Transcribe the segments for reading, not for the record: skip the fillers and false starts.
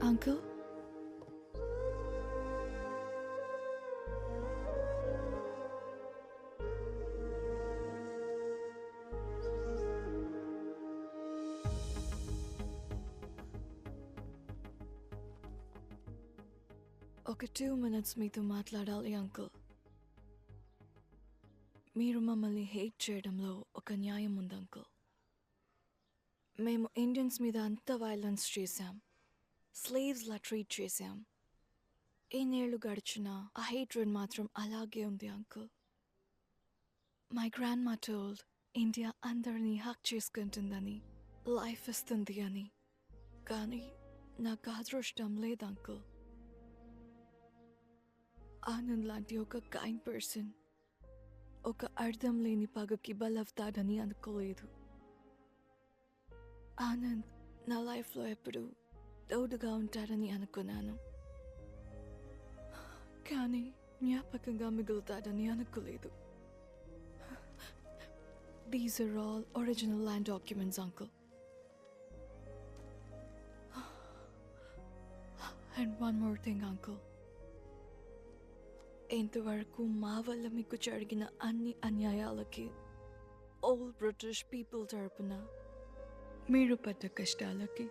Uncle ఒక 2 minutes మీతో మాట్లాడాలి అంకుల్. మీరు మమ్మల్ని హేట్ చేయడంలో ఒక న్యాయం ఉంది అంకుల్. మేము ఇండియన్స్ మీద అంత వైలెన్స్ చేశాం, స్లేవ్స్లా ట్రీట్ చేశాం. ఎన్నేళ్ళు గడిచినా ఆ హేట్రెడ్ మాత్రం అలాగే ఉంది అంకుల్. మై గ్రాండ్ మా టోల్డ్ ఇండియా అందరినీ హక్ చేసుకుంటుందని, లైఫ్ ఇస్తుంది అని. కానీ నాకు అదృష్టం లేదు అంకుల్. ఆనంద్ లాంటి ఒక కైండ్ పర్సన్ ఒక అర్థం లేని పగకి బలవుతాడని అనుకోలేదు. ఆనంద్ నా లైఫ్లో ఎప్పుడు తోడుగా ఉంటాడని అనుకున్నాను, కానీ జ్ఞాపకంగా మిగులుతాడని అనుకోలేదు. These are all original land documents, uncle. And one more thing, uncle. ఇంతవరకు మా వల్ల మీకు జరిగిన అన్ని అన్యాయాలకి ఆల్ బ్రిటిష్ పీపుల్ తరపున, మీరు పడ్డ కష్టాలకి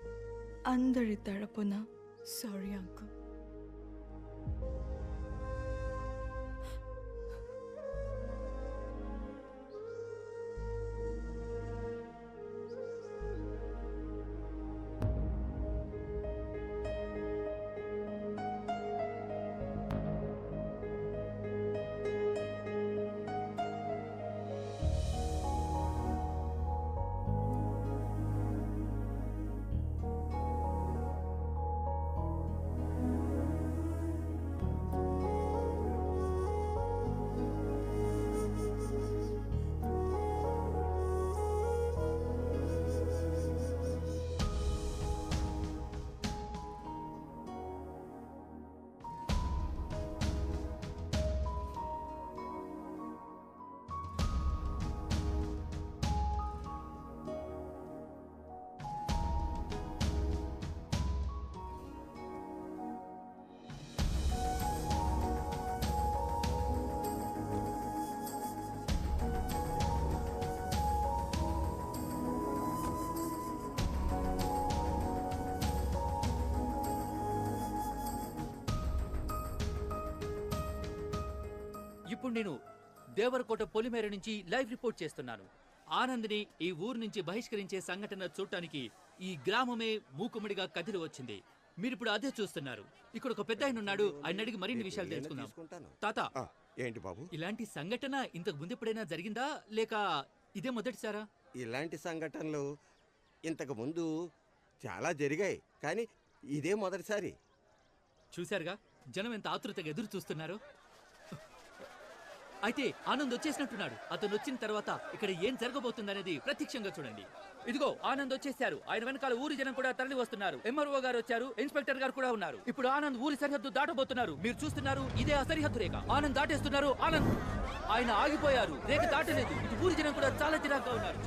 అందరి తరపున సారీ అంకుల్. ఇప్పుడు నేను దేవరకోట పొలిమేర నుంచి లైవ్ రిపోర్ట్ చేస్తున్నాను. ఆనంద్ని ఈ ఊరు నుంచి బహిష్కరించే సంఘటన చూడటానికి ఈ గ్రామమే మూకుమ్మడిగా కదిలి వచ్చింది. మీరిప్పుడు అదే చూస్తున్నారు. ఇక్కడ ఒక పెద్ద ఆయన ఉన్నాడు, ఆయన అడిగి మరిన్ని విషయాలు తెలుసుకుందాం. తాత, ఏంటి బాబు? ఇలాంటి సంఘటన ఇంతకు ముందు ఎప్పుడైనా జరిగిందా, లేక ఇదే మొదటిసారా? ఇలాంటి సంఘటనలు ఇంతకు ముందు చాలా జరిగాయి, కానీ ఇదే మొదటిసారి. చూశారుగా జనం ఎంత ఆతృతగా ఎదురు చూస్తున్నారు. అయితే ఆనంద్ వచ్చేసినట్టున్నాడు. అతను వచ్చిన తర్వాత ఇక్కడ ఏం జరగబోతుందనేది ప్రత్యక్షంగా చూడండి. ఇదిగో ఆనంద్ వచ్చేసారు. ఆయన వెనకాల ఊరి జనం కూడా తరలి వస్తున్నారు. ఎంఆర్ఓ గారు వచ్చారు, ఇన్స్పెక్టర్ గారు కూడా ఉన్నారు. ఇప్పుడు ఆనంద్ ఊరి సరిహద్దు దాటబోతున్నారు. మీరు చూస్తున్నారు, ఇదే ఆ సరిహద్దు రేఖ. ఆనంద్ దాటేస్తున్నారు. ఆనంద్ ఆయన ఆగిపోయారు, రేఖ దాటలేదు. ఇది ఊరి జనం కూడా చాలా చిరాగ్గా ఉన్నారు.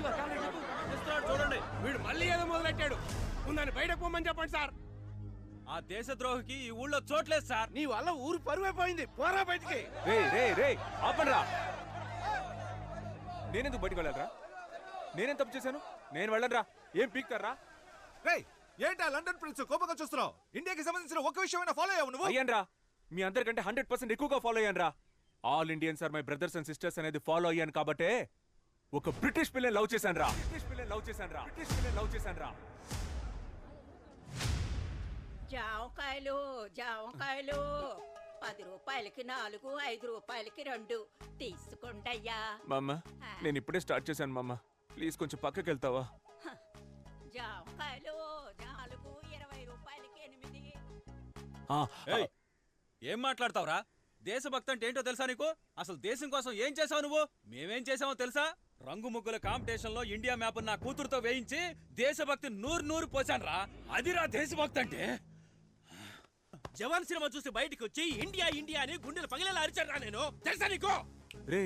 చూడండి, వీడు మళ్ళీ ఏదో మొదలెట్టాడు. ఉందని బయటకు పోమని చెప్పండి సార్. ఆ దేశద్రోహికి ఈ ఊళ్ళో చోట్లేదు సార్. నీ వల్ల ఊరు పరువైపోయింది. పోరా బయటికి. ఆపండ్రా. నేనెందుకు బయటకు వెళ్ళాలరా? నేనేం తప్పు చేశాను? నేను వెళ్ళనురా. ఏం పీక్తారా? ఏంటా లండన్ ప్రిన్స్ కోపంగా చూస్తున్నావు? ఇండియాకి సంబంధించిన ఒక విషయమైనా ఫాలో అయ్యావు నువ్వు? అయ్యాన్రా, మీ అందరికంటే 100% ఎక్కువగా ఫాలో అయ్యాన్రా. All Indians are my brothers and sisters అనేది ఫాలో అయ్యాను కాబట్టే ఒక బ్రిటిష్ పిల్లని లవ్ చేశాన్రా. జామకాయలు 10 రూపాయలకి 4, 5 రూపాయలకి 2 తీసుకోండి అయ్యా. మామ, నేను ఇప్పుడే స్టార్ట్ చేశాను మామ. ప్లీజ్ కొంచెం పక్కకి వెళ్తావా? జామకాయలు 4, 20 రూపాయలకి 8. ఏం మాట్లాడతావురా? దేశభక్తి అంటే ఏంటో తెలుసా నీకు? అసలు దేశం కోసం ఏం చేసావు నువ్వు? మేమేం చేసామో తెలుసా? రంగు ముగ్గుల కాంపిటీషన్ లో ఇండియా మ్యాప్ నా కూతురుతో వేయించి దేశభక్తి నూరు పోసాన్రా. అదిరా దేశభక్తి అంటే. జవాన్ సినిమా చూసి బయటికి వచ్చి ఇండియా ఇండియా అని గుండెలు పగిలేలా అరిచారా నేను, తెలుసా నీకు? రే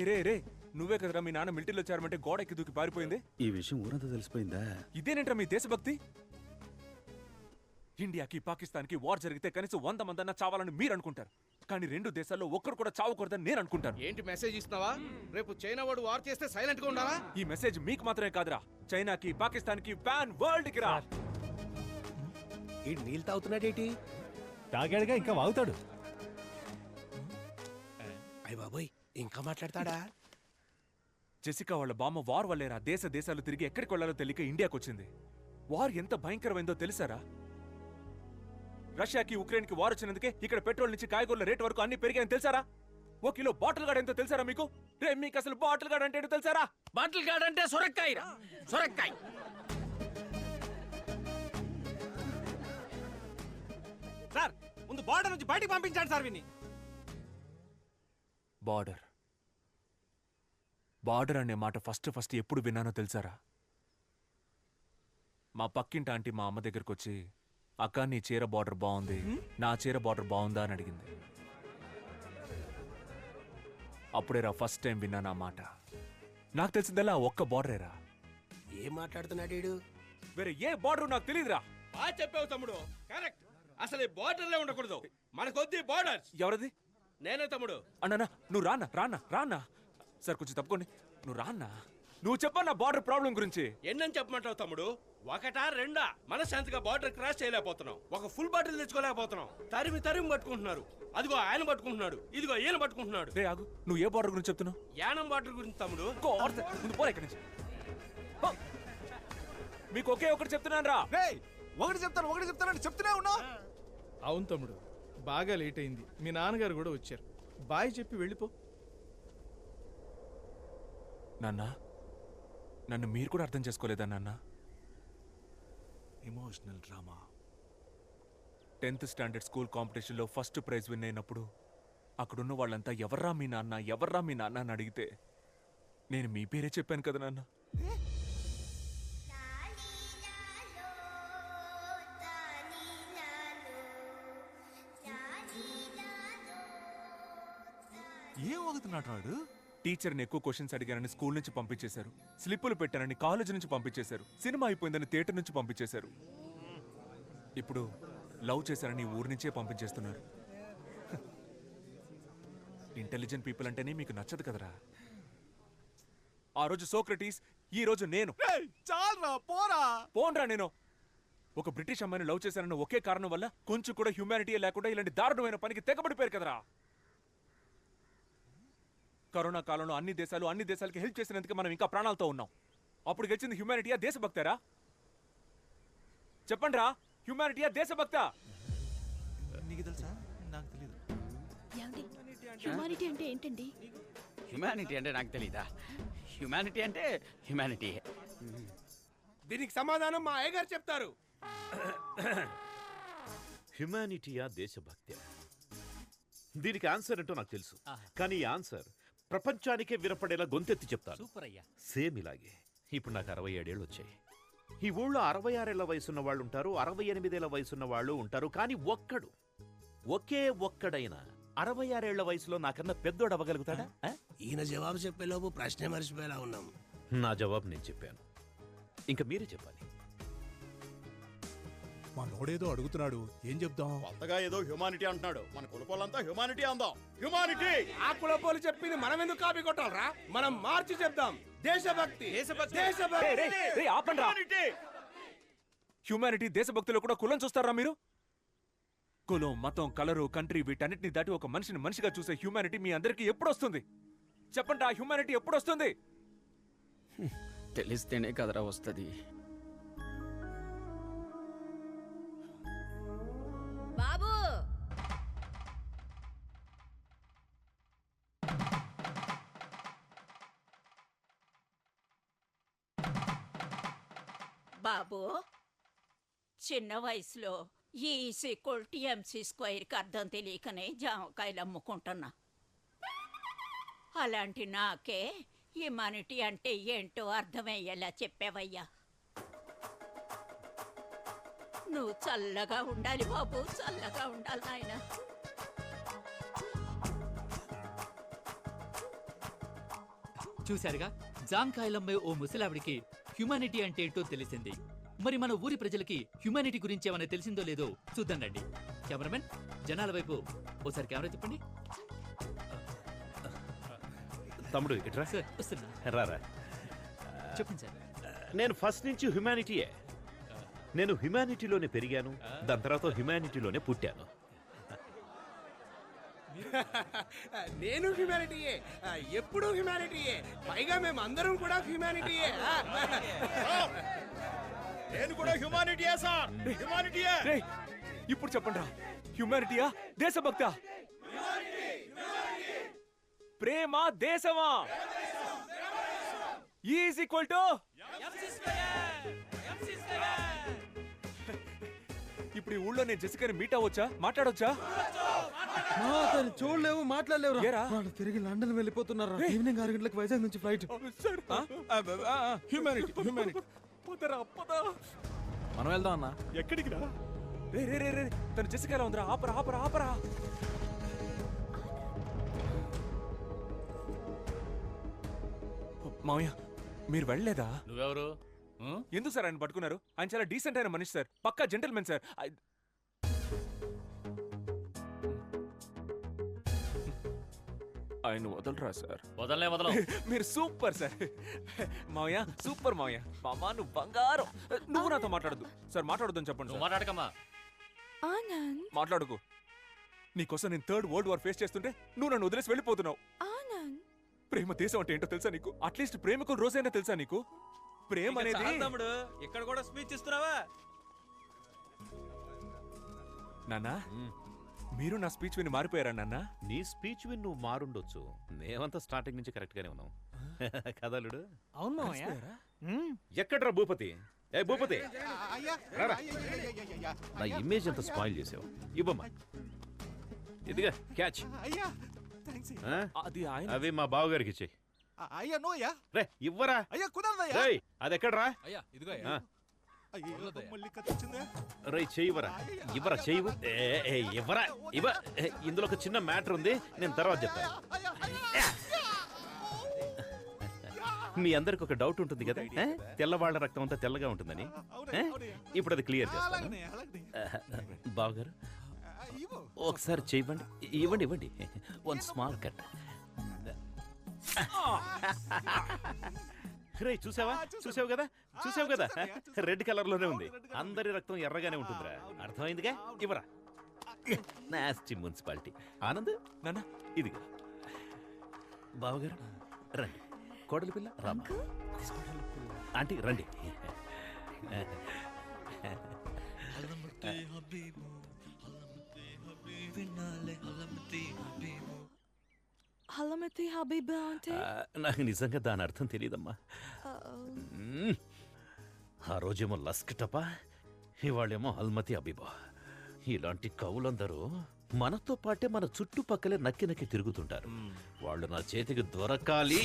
నువ్వే కదరా మీ నాన్న మిలిటరీలో చేరమంటే గోడ ఎక్కి దూకి పారిపోయింది. ఈ విషయం ఊరంతా తెలిసిపోయిందా? ఇదేనేంట్రా మీ దేశభక్తి? ఇండియాకి పాకిస్తాన్కి వార్ జరిగితే కనీసం 100 మందన్నా చావాలని మీరు అనుకుంటారు, కానీ 2 దేశాల్లో ఒక్కరు కూడా చావకూడదని నేను అనుకుంటాను. ఏంటి మెసేజ్ ఇస్తున్నావా? రేపు చైనా వాడు వార్ చేస్తే సైలెంట్ గా ఉండాలా? ఈ మెసేజ్ మీకు మాత్రమే కాదురా, చైనాకి పాకిస్తాన్కి పాన్ వరల్డ్ కి రా. ఈ నీళ్ళు తాగుతున్నాడేటి? తాగాడుగా ఇంకా వాగుతాడు. అయ్య బాబోయ్, ఇంకా మాట్లాడతాడా? జెసికా వాళ్ళ బామ్మ వార్ వల్లేరా దేశాలు తిరిగి ఎక్కడికి వెళ్లాలో తెలియక ఇండియాకి వచ్చింది. వార్ ఎంత భయంకరమైందో తెలుసారా? రష్యాకి ఉక్రెయిన్కి వార్ వచ్చినందుకే ఇక్కడ పెట్రోల్ నుంచి కాయగూరల రేట్ వరకు అన్ని పెరిగాయని తెలుసారా? 1 కిలో బాటిల్ గార్డ్ ఎంతో తెలుసారా మీకు? రే మీకు అసలు బాటిల్ గార్డ్ అంటే ఏంటో తెలుసారా? బాటిల్ గార్డ్ అంటే సొరక్కాయ, సొరక్కాయ. సార్ ముందు బార్డర్ నుంచి బయటికి పంపించాడు సార్ విని. బార్డర్ అనే మాట ఫస్ట్ ఎప్పుడు విన్నానో తెలుసారా? మా పక్కింటి ఆంటీ మా అమ్మ దగ్గరకు వచ్చి, అక్క నీ చీర బార్డర్ బాగుంది, నా చీర బార్డర్ బాగుందా అని అడిగింది. అప్పుడేరా ఫస్ట్ టైం విన్నాను ఆ మాట. నాకు తెలిసిందల్లా ఒక్క బార్డరేరా. ఏం మాట్లాడుతున్నాడు? వేరే ఏ బార్డర్ నాకు తెలియదురా. బాగా చెప్పావు తమ్ముడు, కరెక్ట్. అసలు బార్డర్లే ఉండకూడదు, మనకొద్ది బార్డర్స్. ఎవరది? నేనే తమ్ముడు. అన్నా నువ్వు రానా సార్ కొంచెం తప్పుకోండి. నువ్వు రానా, నువ్వు చెప్పన్నా బార్డర్ ప్రాబ్లం గురించి. ఎన్నని చెప్పమంటావు తమ్ముడు? 1 2 మనశాంతిగా బార్డర్ క్రాస్ చేయలేకపోతున్నాం. ఒక ఫుల్ బాటిల్ తెచ్చుకోలేకపోతున్నాం. తరిమి పట్టుకుంటున్నారు. అదిగో ఆయన పట్టుకుంటున్నాడు, ఇదిగో ఈయన పట్టుకుంటున్నాడు. రే ఆగు, నువ్వు ఏ బార్డర్ గురించి చెప్తున్నావు? యానం బార్డర్ గురించి తమ్ముడు. ముందు పోరా ఇక్కడి నుంచి. పో. మీకు ఒకే ఒకటి చెప్తున్నాను రా. రేయ్, ఒకటి చెప్తానంటే చెప్తూనే ఉన్నా. అవును తమ్ముడు, బాగా లేట్ అయింది. మీ నాన్నగారు కూడా వచ్చారు. బాయ్ చెప్పి వెళ్ళిపో. నాన్న, నన్ను మీరు కూడా అర్థం చేసుకోలేదా నాన్న? Emotional drama. 10th standard school కాంపిటీషన్లో ఫస్ట్ ప్రైజ్ విన్ అయినప్పుడు అక్కడున్న వాళ్ళంతా ఎవర్రా మీ నాన్న అని అడిగితే నేను మీ పేరే చెప్పాను కదా నాన్న. ఏం వాగుతున్నాడు వాడు? టీచర్ని ఎక్కువ క్వశ్చన్స్ అడిగానని స్కూల్ నుంచి పంపించేశారు, స్లిప్పులు పెట్టానని కాలేజ్ నుంచి పంపించేశారు, సినిమా అయిపోయిందని థియేటర్ నుంచి పంపించేశారు, ఇప్పుడు లవ్ చేశారని ఊరి నుంచే పంపించేస్తున్నారు. ఇంటెలిజెంట్ పీపుల్ అంటేనే మీకు నచ్చదు కదరా. ఆ రోజు సోక్రటీస్, ఈ రోజు నేను. చాలరా, పోరా. పోన్రా నేను. ఒక బ్రిటిష్ అమ్మాయిని లవ్ చేశానన్న ఒకే కారణం వల్ల కొంచెం కూడా హ్యూమానిటీ లేకుండా ఇలాంటి దారుణమైన పనికి తెగబడిపోయారు కదరా. కరోనా కాలంలో అన్ని దేశాలకి హెల్ప్ చేసినందుకు మనం ఇంకా ప్రాణాలతో ఉన్నాం. అప్పుడు గెలిచింది హ్యూమానిటీయా దేశభక్తారా? చెప్పండి రా, హ్యూమానిటీయా దేశభక్తా? నీకు తెలుసా? నాకు తెలీదు. హ్యుమానిటీ అంటే ఏంటండి? హ్యుమానిటీ అంటే నాకు తెలీదా? హ్యుమానిటీ అంటే హ్యుమానిటీ. దీనికి సమాధానం మా అయ్యగారు చెప్తారు. హ్యుమానిటీయా దేశభక్తి? దీనికి ఆన్సర్ ఏంటో నాకు తెలుసు, కానీ ఈ ఆన్సర్ ప్రపంచానికే వినపడేలా గొంతెత్తి చెప్తాను. సూపర్ అయ్యా. సేమ్ ఇలాగే. ఇప్పుడు నాకు 67 ఏళ్ళు వచ్చాయి. ఈ ఊళ్ళో 66 ఏళ్ల వయసున్న వాళ్ళు ఉంటారు, 68 ఏళ్ల వయసున్న వాళ్ళు ఉంటారు, కానీ ఒక్కడైనా 66 ఏళ్ల వయసులో నాకన్నా పెద్దోడు అవ్వగలుగుతాడా? ఈయన జవాబు చెప్పేలోపు ప్రశ్నే మర్చిపోయేలా ఉన్నాం. నా జవాబు నేను చెప్పాను, ఇంకా మీరే చెప్పాలి. మా నోడేదో అడుగుతున్నాడు, ఏం చెప్దాం? కొత్తగా ఏదో హ్యుమానిటీ అంటున్నాడు. మన కులపోలంతా హ్యుమానిటీ అందాం. హ్యుమానిటీ. ఆ కులపోలు చెప్పింది మనం ఎందుకు కాపీ కొట్టాలరా? మనం మార్చి చెప్దాం. దేశభక్తి. హ్యూమానిటీ దేశభక్తిలో కూడా కులం చూస్తారా మీరు? కులం, మతం, కలరు, కంట్రీ వీటన్నిటిని దాటి ఒక మనిషిని మనిషిగా చూసే హ్యూమానిటీ మీ అందరికీ ఎప్పుడు వస్తుంది? చెప్పండి, ఆ హ్యూమానిటీ ఎప్పుడు వస్తుంది? తెలిస్తేనే కదరా వస్తుంది. బాబు, బాబు, చిన్న వయసులో E=MC² అర్థం తెలియకనే జామకాయలు అమ్ముకుంటున్నా. అలాంటి నాకే హ్యుమానిటీ అంటే ఏంటో అర్థమయ్యేలా చెప్పావయ్యా. నువ్వు చల్లగా ఉండాలి బాబు, చల్లగా ఉండాలి నాయన. చూశారుగా, జాంకాయలమ్మే ఓ ముసలావిడికి హ్యుమానిటీ అంటే ఏంటో తెలిసింది. మరి మన ఊరి ప్రజలకి హ్యుమానిటీ గురించి ఏమైనా తెలిసిందో లేదో చూద్దాం రండి. కెమెరామెన్ జనాల వైపు ఓసారి కెమెరా తిప్పండి. తమ్ముడు ఇట్రా సార్ వస్తున్నా. రారా. చెప్పండి సార్. నేను ఫస్ట్ నుంచి హ్యుమానిటీయే. నేను హ్యుమానిటీలోనే పెరిగాను, దాని తర్వాత హ్యుమానిటీలోనే పుట్టాను. నేను హ్యూమానిటీయే, ఎప్పుడు హ్యూమానిటీయే, పైగా మేము అందరం కూడా హ్యూమానిటీయే. నేను కూడా హ్యుమానిటీయే సార్, హ్యుమానిటీయే. రేయ్, ఇప్పుడు చెప్పండి రా, హ్యుమానిటీయా దేశభక్త? ప్రేమ దేశమా ఈజ్ ఈక్వల్ టు ఇప్పుడు ఈ ఊళ్ళో నేను జెసికాని మీట్ అవ్వచ్చా, మాట్లాడొచ్చా? చూడలేవు, మాట్లాడలేవు. ఏరా? వాళ్ళు తిరిగి లండన్ వెళ్ళిపోతున్నారు. ఈవినింగ్ 6 గంటలకు వైజాగ్ నుంచి ఫ్లైట్. Humanity humanity. పదరా పద. మనం వెళ్దాం అన్న. ఎక్కడికి రా? రే రే రే రే, తను జెసికాలో ఉందిరా. ఆపరా ఆపరా ఆపరా. మావయ్య మీరు వెళ్ళలేదా? నువ్వెవరు? ఎందుకు సార్ ఆయన పట్టుకున్నారు? ఆయన చాలా డీసెంట్ అయిన మనిషి సార్, పక్కా జెంటల్మెన్ సార్. ఆయన వదలరా సార్? వదలనే వదల. మీరు సూపర్ సార్. మావయ్య సూపర్ మావయ్య. మామా నువ్వు బంగారం. నువ్వు నాతో మాట్లాడద్దు సార్, మాట్లాడొద్దని చెప్పండి సార్. మాట్లాడకమ్మా. ఆనంద్, మాట్లాడుకో. నీకోసం నేను 3rd వరల్డ్ వార్ ఫేస్ చేస్తుంటే నువ్వు నన్ను వదిలేసి వెళ్ళిపోతున్నావు. ఆనంద్, ప్రేమ దేశం అంటే ఏంటో తెలుసా నీకు? అట్లీస్ట్ ప్రేమికుల రోజైనా తెలుసా నీకు? ప్రేమ అనేది తమ్ముడు ఇక్కడ కూడా స్పీచ్ ఇస్తున్నావా? నాన్నా, మీరు నా స్పీచ్ విని మారిపోయారా నాన్న? నీ స్పీచ్ విని నువ్వు మారుండొచ్చు, మేమంతా స్టార్టింగ్ నుంచి కరెక్ట్ గానే ఉన్నాం. కదలుడు. అవును మావయ్య. ఎక్కడ్రా భూపతి? ఏ భూపతి, రారా. నా ఇమేజ్ అంతా స్పాయిల్ చేసావు. ఇవ్వమ్మా. ఇదిగా క్యాచ్. ఆ? అది ఆయన. అవి మా బావగారికి ఇచ్చేయి. అయ్యా నోయా, రే ఇవ్వరా. అయ్యా కుదరదయ్యా. రేయ్ అది ఎక్కడ్రా? అయ్యా ఇదిగో ఆ, మళ్ళీ కత్తిచ్చిందే. రేయ్ చెయ్యివరా. ఇవ్వరా చెయ్యి. ఇవ్వరా ఇవ్వ. ఇందులో ఒక చిన్న మ్యాటర్ ఉంది, నేను తర్వాత చెప్తాను. మీ అందరికి ఒక డౌట్ ఉంటుంది కదా, తెల్లవాళ్ల రక్తం అంతా తెల్లగా ఉంటుందని. ఇప్పుడు అది క్లియర్ చేస్తాను. బావగారు ఒకసారి చెయ్యండి. ఇవ్వండి ఇవ్వండి. 1 స్మాల్ కట్. రే చూసావా? చూసావు కదా, చూసావు కదా, రెడ్ కలర్ లోనే ఉంది. అందరి రక్తం ఎర్రగానే ఉంటుందిరా, అర్థమైందిగా. ఇవ్వరా. Nasty municipality. ఆనంద్ నాన్న ఇది బావగారు రండి. కోడలి పిల్ల రామ్. ఆంటీ రండి. హలమతి హబీబా అంటే నాకు నిజంగా దాని అర్థం తెలియదమ్మా. ఆ రోజేమో లస్క్ టపా, ఇవాళేమో హల్మతి అబీబా. ఇలాంటి కవులందరూ మనతో పాటే మన చుట్టుపక్కలే నక్కి నక్కి తిరుగుతుంటారు. వాళ్ళు నా చేతికి దొరకాలి.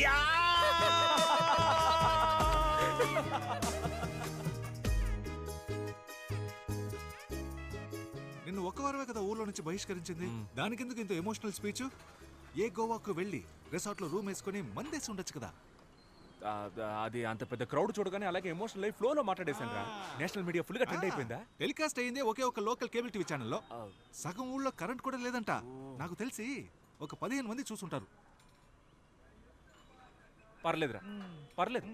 నిన్ను ఒక వారమే కదా ఊర్లో నుంచి బహిష్కరించింది, దానికెందుకు ఇంత ఎమోషనల్ స్పీచ్? ఏ గోవాకు వెళ్ళి రిసార్ట్ లో రూమ్ వేసుకుని మందేసి ఉండొచ్చు కదా. అది అంత పెద్ద క్రౌడ్ చూడగానే అలాగే ఎమోషనల్ లైఫ్ ఫ్లో లో మాట్లాడేశాను రా. నేషనల్ మీడియా ఫుల్ గా ట్రెండ్ అయిపోయిందా? టెలికాస్ట్ అయింది ఒకే ఒక లోకల్ కేబుల్ టీవీ ఛానల్లో. సగం ఊళ్ళో కరెంట్ కూడా లేదంట. నాకు తెలిసి ఒక 15 మంది చూసుంటారు. పర్లేదురా, పర్లేదు.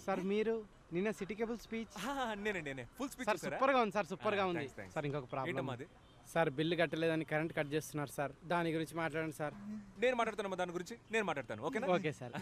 సార్ మీరు నిన్న సిటీ కేబుల్ స్పీచ్ నేనే ఫుల్ స్పీచ్ సార్ సూపర్ గా ఉంది సార్, సూపర్ గా ఉంది సార్. ఇంకొక ప్రాబ్లం సార్, బిల్లు కట్టలేదని కరెంట్ కట్ చేస్తున్నారు సార్, దాని గురించి మాట్లాడండి సార్. నేను మాట్లాడతాను దాని గురించి, నేను మాట్లాడతాను. ఓకేనా? Okay sir.